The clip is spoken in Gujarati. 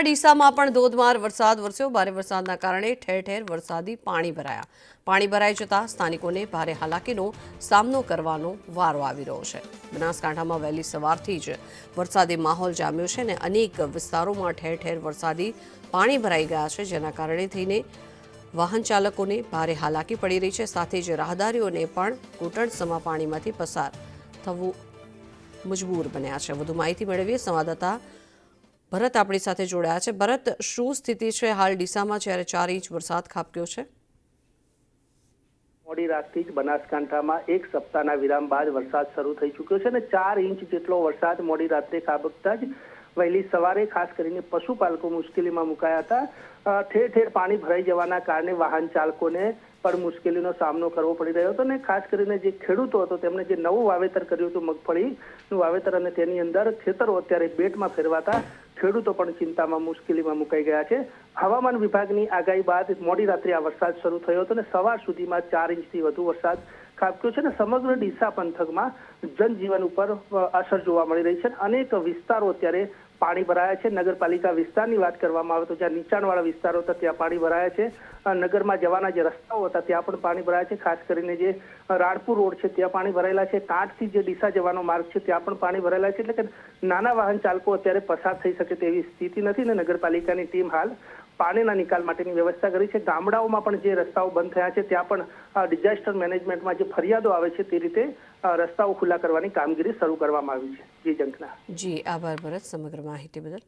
જિલ્લાના ડીસામાં પણ ધોધમાર વરસાદ વરસ્યો। ભારે વરસાદના કારણે ઠેર ઠેર વરસાદી પાણી ભરાયા। પાણી ભરાઈ જતા સ્થાનિકોને ભારે હાલાકીનો સામનો કરવાનો વારો આવી રહ્યો છે। બનાસકાંઠામાં વહેલી સવારથી જ વરસાદી માહોલ જામ્યો છે અને અનેક વિસ્તારોમાં ઠેર ઠેર વરસાદી પાણી ભરાઈ ગયા છે, જેના કારણે થઈને વાહન ચાલકોને ભારે હાલાકી પડી રહી છે। સાથે જ રાહદારીઓને પણ ઘૂંટણસમા પાણીમાંથી પસાર થવું મજબૂર બન્યા છે। વધુ માહિતી મેળવીએ સંવાદદાતા ભરત આપણી સાથે જોડાયા છે। ભરત, શું સ્થિતિ છે હાલ ડીસામાં જ્યારે 4 ઇંચ વરસાદ ખાબક્યો છે? મોડી રાતથી જ બનાસકાંઠામાં એક સપ્તાહના વિરામ બાદ વરસાદ શરૂ થઈ ચૂક્યો છે અને 4 ઇંચ જેટલો વરસાદ મોડી રાત્રે ખાબકતા જ વહેલી સવારે ખાસ કરીને પશુપાલકો મુશ્કેલીમાં મુકાયા હતા। ઠેર ઠેર પાણી ભરાઈ જવાના કારણે વાહન ચાલકોને પણ મુશ્કેલીનો સામનો કરવો પડી રહ્યો હતો અને ખાસ કરીને જે ખેડૂતો હતો તેમણે જે નવું વાવેતર કર્યું હતું મગફળીનું વાવેતર અને તેની અંદર ખેતરો અત્યારે બેટમાં ફેરવાતા ખેડૂતો પણ ચિંતામાં મુશ્કેલીમાં મુકાઈ ગયા છે। હવામાન વિભાગની આગાહી બાદ મોડી રાત્રે આ વરસાદ શરૂ થયો હતો અને સવાર સુધીમાં 4 ઇંચથી વધુ વરસાદ ખાબક્યો છે અને સમગ્ર ડીસા પંથકમાં જનજીવન ઉપર અસર જોવા મળી રહી છે। અનેક વિસ્તારો અત્યારે પાણી ભરાયા છે। નગરપાલિકા વિસ્તારની વાત કરવામાં આવે તો જ્યાં નીચાણવાળા વિસ્તારો હતા ત્યાં પાણી ભરાયા છે। નગરમાં જવાના જે રસ્તાઓ હતા ત્યાં પણ પાણી ભરાયા છે। ખાસ કરીને જે રાણપુર રોડ છે ત્યાં પાણી ભરાયેલા છે। કાંઠથી જે ડીસા જવાનો માર્ગ છે ત્યાં પણ પાણી ભરાયેલા છે। એટલે કે નાના વાહન ચાલકો અત્યારે પસાર થઈ શકે તેવી સ્થિતિ નથી ને નગરપાલિકાની ટીમ હાલ પાણીના નિકાલ માટેની વ્યવસ્થા કરી છે। ગામડાઓમાં પણ જે રસ્તાઓ બંધ થયા છે ત્યાં પણ ડિઝાસ્ટર મેનેજમેન્ટમાં જે ફરિયાદો આવે છે તે રીતે રસ્તાઓ ખુલ્લા કરવાની કામગીરી શરૂ કરવામાં આવી છે। જી જંખના। જી આભાર ભરત સમગ્ર માહિતી બદલ।